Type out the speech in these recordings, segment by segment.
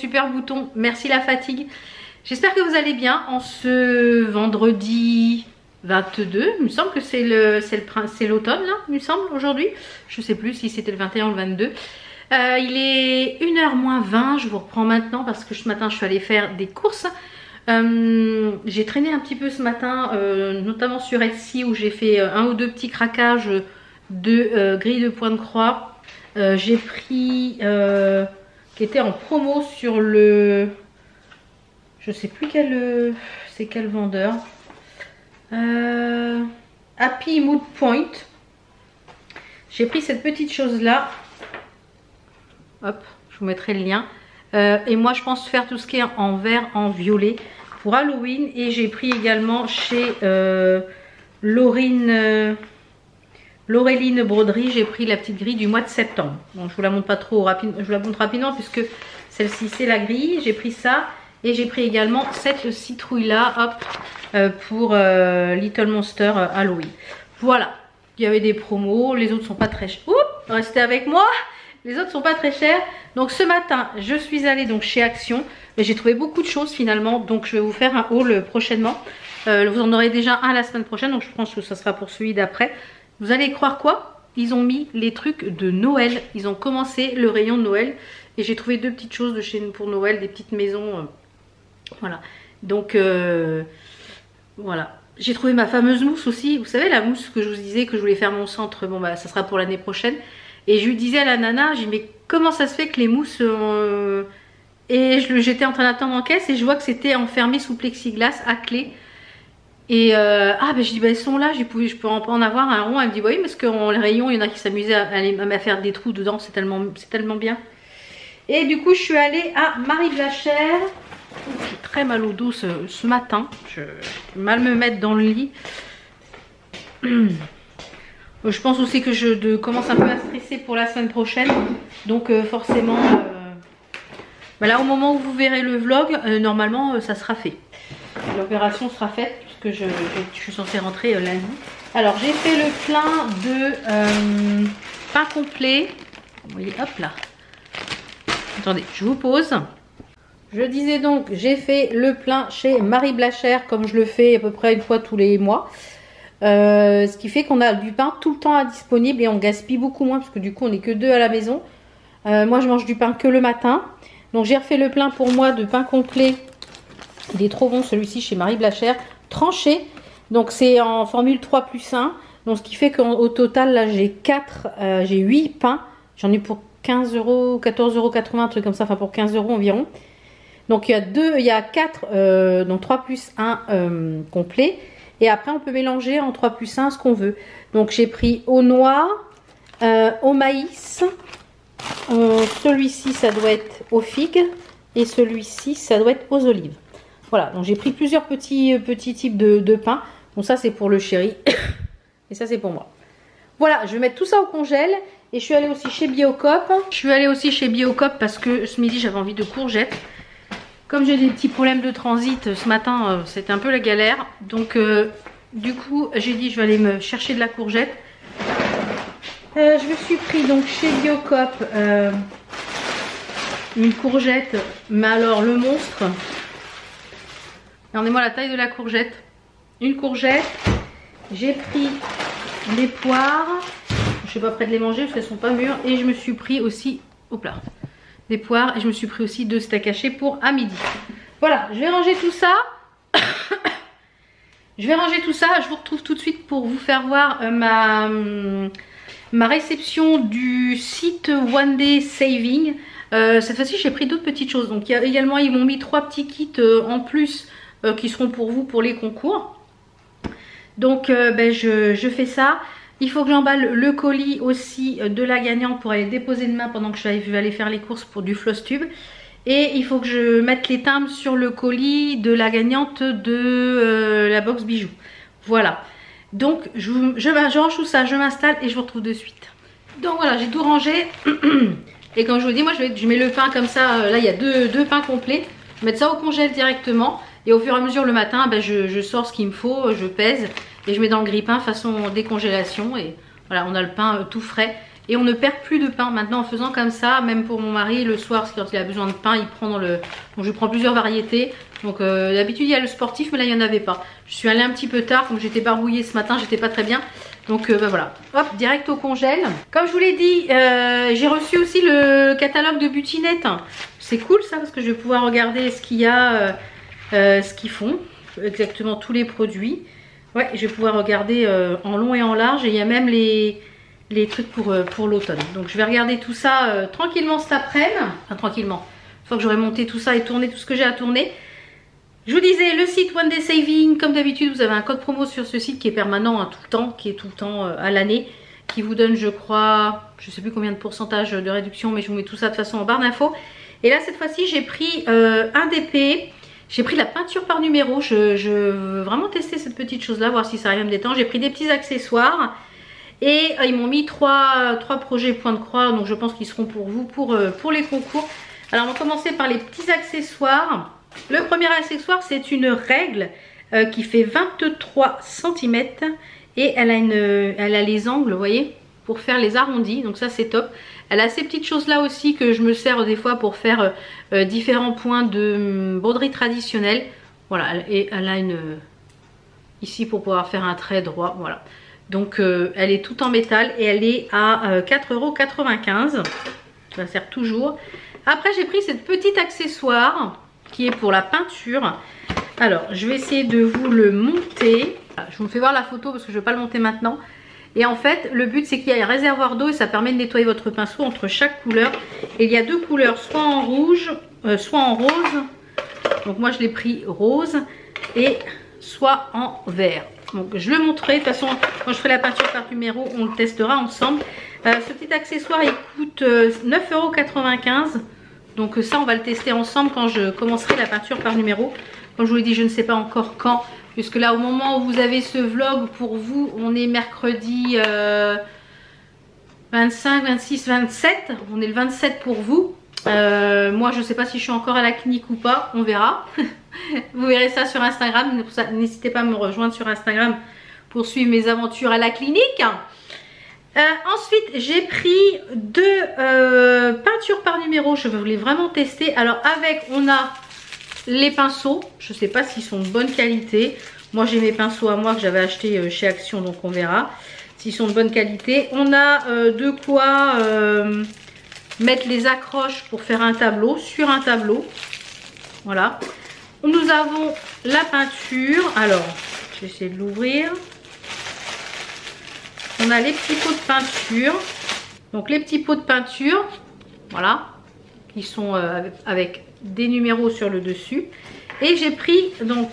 super boutons. Merci la fatigue. J'espère que vous allez bien en ce vendredi 22. Il me semble que c'est l'automne là, il me semble aujourd'hui. Je sais plus si c'était le 21 ou le 22. Il est 1h moins 20. Je vous reprends maintenant parce que ce matin je suis allée faire des courses. J'ai traîné un petit peu ce matin, notamment sur Etsy où j'ai fait un ou deux petits craquages de grilles de point de croix. J'ai pris qui était en promo sur le, je sais plus quel c'est quel vendeur, Happy Mood Point. J'ai pris cette petite chose là, hop, je vous mettrai le lien. Et moi je pense faire tout ce qui est en vert, en violet pour Halloween. Et j'ai pris également chez Laureline Broderie, j'ai pris la petite grille du mois de septembre. Bon, je vous la montre pas trop rapidement, je vous la montre rapidement puisque celle-ci c'est la grille. J'ai pris ça et j'ai pris également cette citrouille là, hop, pour Little Monster Halloween. Voilà, il y avait des promos, les autres sont pas très chers. Oups, restez avec moi. Les autres sont pas très chers. Donc ce matin, je suis allée donc chez Action. J'ai trouvé beaucoup de choses finalement. Donc je vais vous faire un haul prochainement. Vous en aurez déjà un la semaine prochaine. Donc je pense que ça sera pour celui d'après. Vous allez croire quoi? Ils ont mis les trucs de Noël. Ils ont commencé le rayon de Noël. Et j'ai trouvé deux petites choses de chez nous pour Noël. Des petites maisons. Voilà. Donc voilà. J'ai trouvé ma fameuse mousse aussi. Vous savez la mousse que je vous disais que je voulais faire mon centre. Bon bah ça sera pour l'année prochaine. Et je lui disais à la nana, j'ai dit mais comment ça se fait que les mousses... Et j'étais en train d'attendre en caisse et je vois que c'était enfermé sous plexiglas à clé. Et ben je dis bah elles sont là, je peux en avoir un rond. Elle me dit bah oui parce que les rayons il y en a qui s'amusaient à faire des trous dedans, c'est tellement bien. Et du coup je suis allée à Marie Blachère. J'ai très mal au dos ce matin, je vais mal me mettre dans le lit. Je pense aussi que je commence un peu à stresser pour la semaine prochaine. Donc forcément, là au moment où vous verrez le vlog, normalement ça sera fait. L'opération sera faite puisque je suis censée rentrer lundi. Alors j'ai fait le plein de pain complet. Vous voyez, hop là. Attendez, je vous pose. Je disais donc, j'ai fait le plein chez Marie Blachère comme je le fais à peu près une fois tous les mois. Ce qui fait qu'on a du pain tout le temps à disponible et on gaspille beaucoup moins parce que du coup on n'est que deux à la maison. Moi je mange du pain que le matin. Donc j'ai refait le plein pour moi de pain complet. Il est trop bon celui-ci chez Marie Blachère. Tranché. Donc c'est en formule 3+1. Donc ce qui fait qu'au total là j'ai 8 pains. J'en ai pour 15 €, 14,80 €, un truc comme ça. Enfin pour 15 € environ. Donc il y a 4, donc 3+1 complet. Et après on peut mélanger en 3+1 ce qu'on veut. Donc j'ai pris aux noix, au maïs. Celui-ci ça doit être aux figues. Et celui-ci ça doit être aux olives. Voilà, donc j'ai pris plusieurs petits types de pain. Bon ça c'est pour le chéri. Et ça c'est pour moi. Voilà, je vais mettre tout ça au congèle. Et je suis allée aussi chez Biocop. Parce que ce midi j'avais envie de courgettes. Comme j'ai des petits problèmes de transit ce matin, c'était un peu la galère. Donc du coup j'ai dit je vais aller me chercher de la courgette. Je me suis pris donc chez Biocop une courgette, mais alors le monstre. Regardez-moi la taille de la courgette. Une courgette. J'ai pris des poires. Je suis pas prête de les manger parce qu'elles sont pas mûres. Et je me suis pris aussi, hop là, des poires. Et je me suis pris aussi 2 steaks hachés pour à midi. Voilà, je vais ranger tout ça. Je vous retrouve tout de suite pour vous faire voir ma réception du site One Day Saving. Cette fois-ci j'ai pris d'autres petites choses. Donc également ils m'ont mis 3 petits kits en plus qui seront pour vous pour les concours. Donc je fais ça. Il faut que j'emballe le colis aussi de la gagnante pour aller déposer demain pendant que je vais aller faire les courses pour du floss tube. Et il faut que je mette les timbres sur le colis de la gagnante de la box bijoux. Voilà. Donc je range tout ça, je m'installe et je vous retrouve de suite. Donc voilà, j'ai tout rangé. Et comme je vous dis, moi je mets le pain comme ça. Là il y a deux pains complets. Je vais mettre ça au congèle directement. Et au fur et à mesure le matin, je sors ce qu'il me faut, je pèse. Et je mets dans le grille-pain façon décongélation. Et voilà, on a le pain tout frais. et on ne perd plus de pain maintenant en faisant comme ça. Même pour mon mari le soir, quand il a besoin de pain, il prend dans le... Donc je prends plusieurs variétés. Donc d'habitude il y a le sportif, mais là il n'y en avait pas. Je suis allée un petit peu tard, comme j'étais barbouillée ce matin, j'étais pas très bien. Donc bah voilà, hop, direct au congèle. Comme je vous l'ai dit, j'ai reçu aussi le catalogue de Butinette. C'est cool ça, parce que je vais pouvoir regarder ce qu'il y a, ce qu'ils font, exactement tous les produits. Ouais, je vais pouvoir regarder en long et en large, et il y a même les trucs pour l'automne. Donc je vais regarder tout ça tranquillement cet après-midi. Enfin tranquillement, une fois que j'aurai monté tout ça et tourné tout ce que j'ai à tourner. Je vous disais, le site One Day Saving, comme d'habitude, vous avez un code promo sur ce site qui est permanent tout le temps, qui est tout le temps à l'année, qui vous donne, je crois, je sais plus combien de pourcentage de réduction, mais je vous mets tout ça de toute façon en barre d'infos. Et là, cette fois-ci, j'ai pris un DP, j'ai pris la peinture par numéro. Je veux vraiment tester cette petite chose-là, voir si ça arrive à me détendre. J'ai pris des petits accessoires et ils m'ont mis trois projets point de croix, donc je pense qu'ils seront pour vous, pour les concours. Alors, on va commencer par les petits accessoires. Le premier accessoire, c'est une règle qui fait 23 cm et elle a les angles, vous voyez, pour faire les arrondis. Donc ça, c'est top. Elle a ces petites choses là aussi que je me sers des fois pour faire différents points de broderie traditionnelle. Voilà, et elle a ici pour pouvoir faire un trait droit. Voilà. Donc elle est toute en métal et elle est à 4,95 €. Ça sert toujours. Après, j'ai pris cette petite accessoire qui est pour la peinture. Alors je vais essayer de vous le monter. Je vous fais voir la photo parce que je ne vais pas le monter maintenant. Et en fait le but c'est qu'il y ait un réservoir d'eau et ça permet de nettoyer votre pinceau entre chaque couleur. Et il y a deux couleurs, soit en rouge, soit en rose. Donc moi je l'ai pris rose, et soit en vert. Donc je le montrerai, de toute façon quand je ferai la peinture par numéro on le testera ensemble. Ce petit accessoire il coûte 9,95 €. Donc ça on va le tester ensemble quand je commencerai la peinture par numéro. Comme je vous l'ai dit, je ne sais pas encore quand, puisque là au moment où vous avez ce vlog, pour vous on est mercredi 25, 26, 27. On est le 27 pour vous. Moi je ne sais pas si je suis encore à la clinique ou pas, on verra. Vous verrez ça sur Instagram. N'hésitez pas à me rejoindre sur Instagram pour suivre mes aventures à la clinique. Ensuite j'ai pris deux peintures par numéro. Je voulais vraiment tester. Alors avec, on a les pinceaux. Je ne sais pas s'ils sont de bonne qualité. Moi j'ai mes pinceaux à moi que j'avais acheté chez Action, donc on verra s'ils sont de bonne qualité. On a de quoi mettre les accroches pour faire un tableau sur un tableau. Voilà. Nous avons la peinture. Alors je vais essayer de l'ouvrir. On a les petits pots de peinture. Donc les petits pots de peinture, voilà, qui sont avec des numéros sur le dessus. Et j'ai pris, donc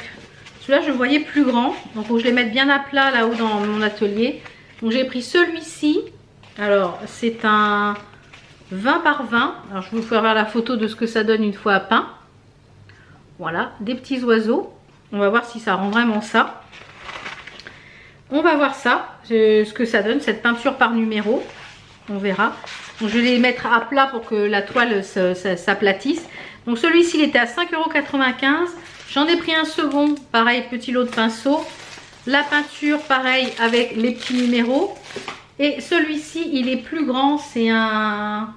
celui-là je le voyais plus grand, donc il faut que je les mette bien à plat là-haut dans mon atelier. Donc j'ai pris celui-ci. Alors c'est un 20 par 20. Alors je vais vous faire voir la photo de ce que ça donne une fois à peint. Voilà, des petits oiseaux. On va voir si ça rend vraiment ça. On va voir ça, ce que ça donne, cette peinture par numéro. On verra. Donc je vais les mettre à plat pour que la toile s'aplatisse. Donc celui-ci il était à 5,95 €. J'en ai pris un second, pareil, petit lot de pinceaux. La peinture, pareil, avec les petits numéros. Et celui-ci, il est plus grand. C'est un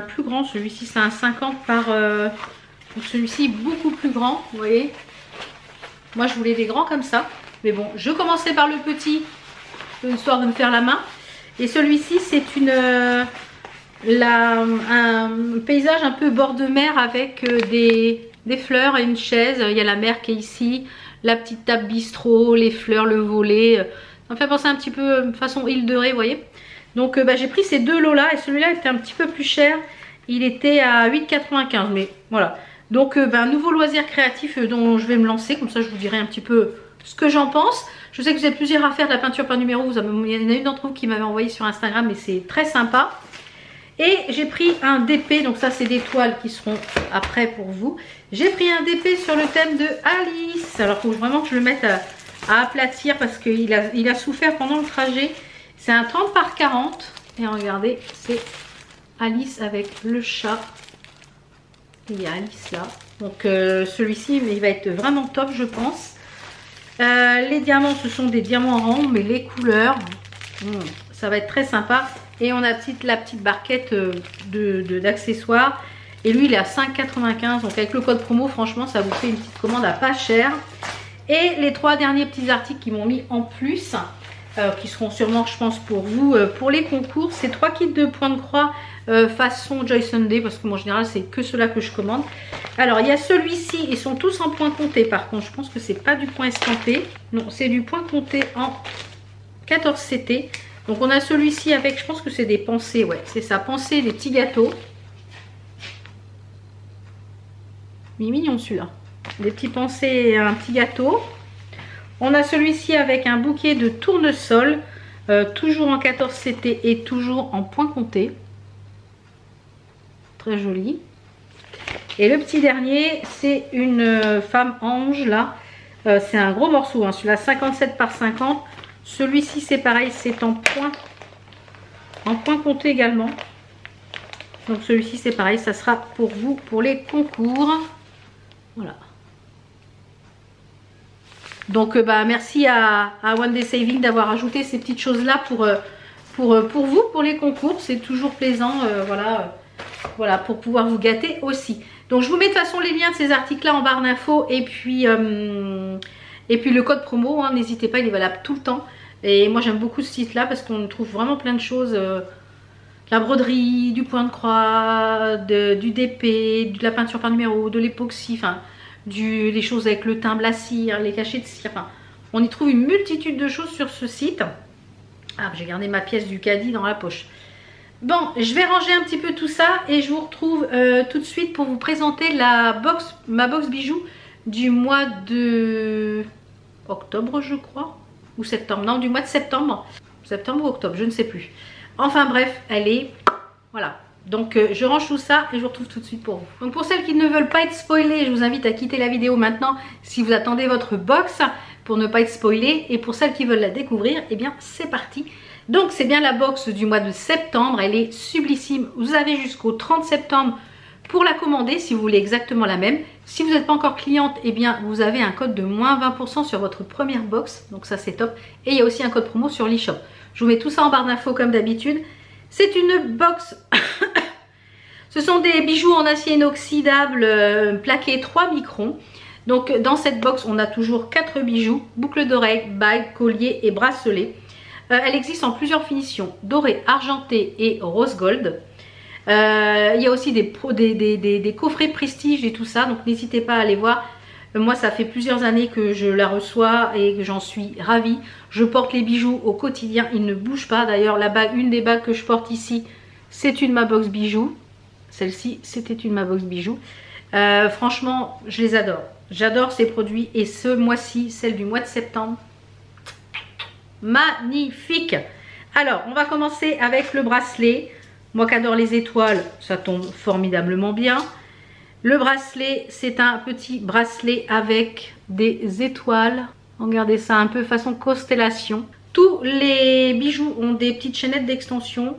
plus grand. Celui-ci, c'est un 50 par... donc celui-ci, beaucoup plus grand, vous voyez. Moi, je voulais des grands comme ça. Mais bon, je commençais par le petit, histoire de me faire la main. Et celui-ci, c'est un paysage un peu bord de mer avec des fleurs et une chaise. Il y a la mer qui est ici, la petite table bistrot, les fleurs, le volet. Ça me fait penser un petit peu façon île de Ré, vous voyez. Donc j'ai pris ces deux lots-là et celui-là était un petit peu plus cher. Il était à 8,95 €, mais voilà. Donc un nouveau loisir créatif dont je vais me lancer. Comme ça, je vous dirai un petit peu ce que j'en pense. Je sais que vous êtes plusieurs à faire de la peinture par numéro. Il y en a une d'entre vous qui m'avait envoyé sur Instagram et c'est très sympa. Et j'ai pris un DP, donc ça c'est des toiles qui seront après pour vous. J'ai pris un DP sur le thème de Alice. Alors il faut vraiment que je le mette à aplatir parce qu'il a souffert pendant le trajet. C'est un 30 par 40. Et regardez, c'est Alice avec le chat. Il y a Alice là. Donc celui-ci il va être vraiment top je pense. Les diamants, ce sont des diamants ronds, mais les couleurs, ça va être très sympa. Et on a la petite barquette d'accessoires. Et lui, il est à 5,95 €. Donc avec le code promo, franchement, ça vous fait une petite commande à pas cher. Et les 3 derniers petits articles qui m'ont mis en plus, qui seront sûrement, je pense, pour vous, pour les concours, c'est 3 kits de points de croix façon Joy Sunday, parce que moi en général c'est que cela que je commande. Alors il y a celui-ci, ils sont tous en point compté, par contre je pense que c'est pas du point estampé, non c'est du point compté en 14 CT. Donc on a celui-ci avec, je pense que c'est des pensées, ouais c'est ça, pensées, des petits gâteaux. Il est mignon celui-là, des petits pensées et un petit gâteau. On a celui-ci avec un bouquet de tournesol, toujours en 14 CT et toujours en point compté. Très joli. Et le petit dernier, c'est une femme ange là. C'est un gros morceau, hein. Celui-là 57 par 50. Celui-ci c'est pareil, c'est en point compté également. Donc celui-ci c'est pareil, ça sera pour vous pour les concours. Voilà. Donc merci à One Day Saving d'avoir ajouté ces petites choses là pour vous, pour les concours. C'est toujours plaisant, voilà, pour pouvoir vous gâter aussi. Donc je vous mets de toute façon les liens de ces articles là en barre d'infos et puis le code promo, hein, n'hésitez pas, il est valable tout le temps. Et moi j'aime beaucoup ce site là parce qu'on trouve vraiment plein de choses, la broderie, du point de croix, du DP, de la peinture par numéro, de l'époxy, enfin les choses avec le timbre, la cire, les cachets de cire, enfin on y trouve une multitude de choses sur ce site. Ah, j'ai gardé ma pièce du caddie dans la poche. Bon, je vais ranger un petit peu tout ça et je vous retrouve tout de suite pour vous présenter ma box bijoux du mois de octobre, je crois, ou septembre, non, du mois de septembre ou octobre, je ne sais plus. Enfin bref, elle est, voilà. Donc je range tout ça et je vous retrouve tout de suite pour vous. Donc pour celles qui ne veulent pas être spoilées, je vous invite à quitter la vidéo maintenant si vous attendez votre box pour ne pas être spoilée. Et pour celles qui veulent la découvrir, eh bien c'est parti. Donc c'est bien la box du mois de septembre, elle est sublissime. Vous avez jusqu'au 30 septembre pour la commander si vous voulez exactement la même. Si vous n'êtes pas encore cliente, eh bien vous avez un code de moins 20% sur votre première box. Donc ça c'est top. Et il y a aussi un code promo sur l'e-shop. Je vous mets tout ça en barre d'infos comme d'habitude. C'est une box, ce sont des bijoux en acier inoxydable plaqués 3 microns. Donc dans cette box on a toujours 4 bijoux, boucles d'oreilles, bagues, colliers et bracelets. Elle existe en plusieurs finitions, doré, argenté et rose gold. Il y a aussi des coffrets prestige et tout ça, donc n'hésitez pas à aller voir. Moi ça fait plusieurs années que je la reçois et que j'en suis ravie. Je porte les bijoux au quotidien, ils ne bougent pas. D'ailleurs la bague, une des bagues que je porte ici, c'est une ma box bijoux. Celle-ci c'était une ma box bijoux. Franchement je les adore. J'adore ces produits et ce mois-ci, celle du mois de septembre, magnifique. Alors on va commencer avec le bracelet. Moi qui adore les étoiles, ça tombe formidablement bien. Le bracelet, c'est un petit bracelet avec des étoiles. Regardez ça un peu façon constellation. Tous les bijoux ont des petites chaînettes d'extension.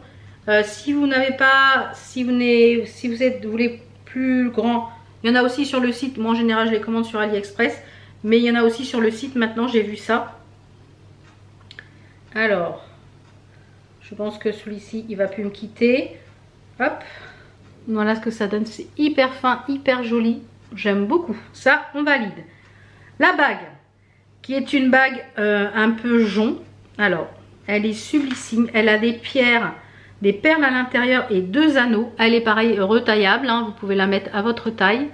Si vous n'avez pas, si vous voulez plus grand, il y en a aussi sur le site. Moi en général je les commande sur AliExpress, mais il y en a aussi sur le site maintenant, j'ai vu ça. Alors, je pense que celui-ci il va plus me quitter. Hop. Voilà ce que ça donne, c'est hyper fin, hyper joli, j'aime beaucoup, ça on valide. La bague, qui est une bague un peu jonc, alors elle est sublissime, elle a des pierres, des perles à l'intérieur et 2 anneaux, elle est pareil retaillable, hein, vous pouvez la mettre à votre taille,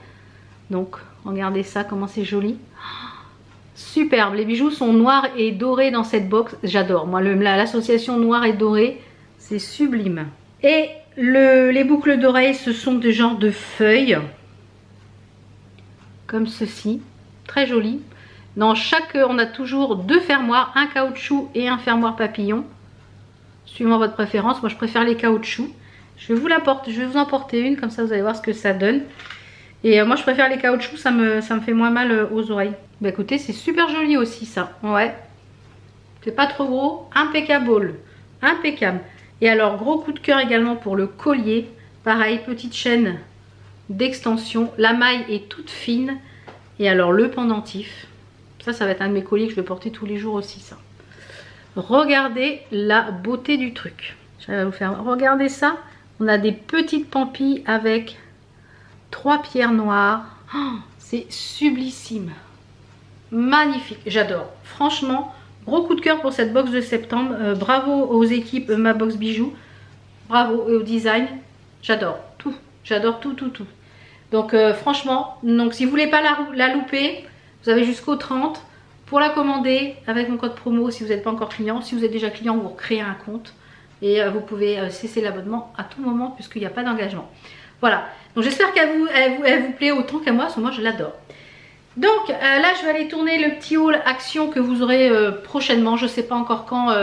donc regardez ça comment c'est joli. Superbe, les bijoux sont noirs et dorés dans cette box, j'adore, moi l'association noir et doré, c'est sublime. Et les boucles d'oreilles, ce sont des genres de feuilles, comme ceci, très joli. Dans chaque, on a toujours 2 fermoirs, un caoutchouc et un fermoir papillon, suivant votre préférence. Moi je préfère les caoutchoucs. Je vais vous en porter une, comme ça vous allez voir ce que ça donne. Et moi je préfère les caoutchoucs, ça me fait moins mal aux oreilles. Bah écoutez, c'est super joli aussi ça, ouais. C'est pas trop gros, impeccable, impeccable. Et alors gros coup de cœur également pour le collier, pareil petite chaîne d'extension, la maille est toute fine. Et alors le pendentif, ça va être un de mes colliers que je vais porter tous les jours aussi ça. Regardez la beauté du truc, J'arrive à vous faire. Regardez ça. On a des petites pampilles avec 3 pierres noires. Oh, c'est sublissime. Magnifique. J'adore. Franchement, gros coup de cœur pour cette box de septembre. Bravo aux équipes Ma Box Bijoux. Bravo et au design. J'adore tout. J'adore tout. Donc franchement, donc, si vous voulez pas la louper, vous avez jusqu'au 30 pour la commander avec mon code promo si vous n'êtes pas encore client. Si vous êtes déjà client, vous recréez un compte. Et vous pouvez cesser l'abonnement à tout moment puisqu'il n'y a pas d'engagement. Voilà, donc j'espère qu'elle vous plaît autant qu'à moi, parce que moi je l'adore. Donc là je vais aller tourner le petit haul action que vous aurez prochainement. Je ne sais pas encore quand,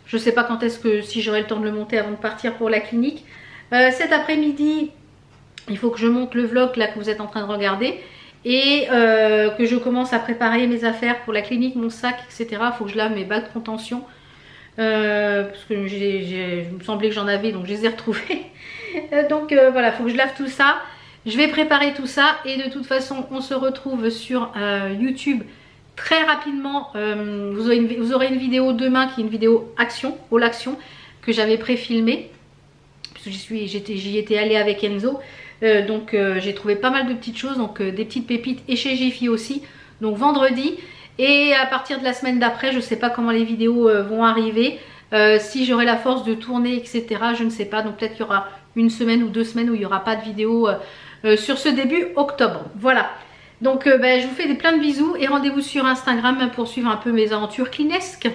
je ne sais pas quand est-ce que, si j'aurai le temps de le monter avant de partir pour la clinique. Cet après-midi, il faut que je monte le vlog là que vous êtes en train de regarder. Et que je commence à préparer mes affaires pour la clinique, mon sac, etc. Il faut que je lave mes bagues de contention. Parce que il me semblait que j'en avais, donc je les ai retrouvés. Donc voilà, il faut que je lave tout ça. Je vais préparer tout ça et de toute façon on se retrouve sur YouTube très rapidement. Vous aurez une vidéo demain qui est une vidéo action, haul action, que j'avais pré-filmée puisque j'y étais allée avec Enzo. Donc j'ai trouvé pas mal de petites choses, donc des petites pépites, et chez Jiffy aussi. Donc vendredi. Et à partir de la semaine d'après, je ne sais pas comment les vidéos vont arriver. Si j'aurai la force de tourner, etc. Je ne sais pas. Donc peut-être qu'il y aura une semaine ou 2 semaines où il n'y aura pas de vidéo sur ce début octobre. Voilà. Donc je vous fais plein de bisous et rendez-vous sur Instagram pour suivre un peu mes aventures cliniquesques.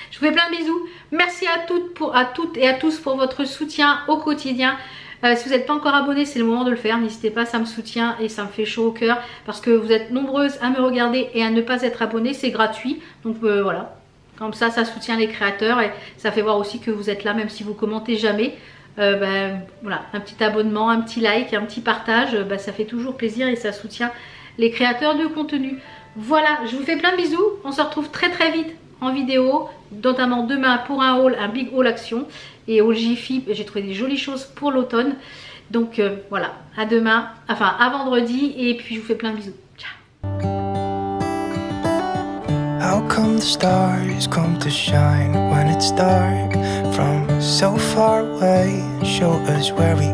Je vous fais plein de bisous. Merci à toutes et à tous pour votre soutien au quotidien. Si vous n'êtes pas encore abonné, c'est le moment de le faire. N'hésitez pas, ça me soutient et ça me fait chaud au cœur. Parce que vous êtes nombreuses à me regarder et à ne pas être abonné. C'est gratuit. Donc voilà. Comme ça, ça soutient les créateurs. Et ça fait voir aussi que vous êtes là, même si vous commentez jamais. Voilà, un petit abonnement, un petit like, un petit partage. Ça fait toujours plaisir et ça soutient les créateurs de contenu. Voilà, je vous fais plein de bisous. On se retrouve très très vite en vidéo. Notamment demain pour un haul, un big haul action. Et au Jiffy, j'ai trouvé des jolies choses pour l'automne. Donc voilà, à demain, enfin à vendredi. Et puis je vous fais plein de bisous. Ciao. How come the stars come to shine when it's dark from so far away? Show us where we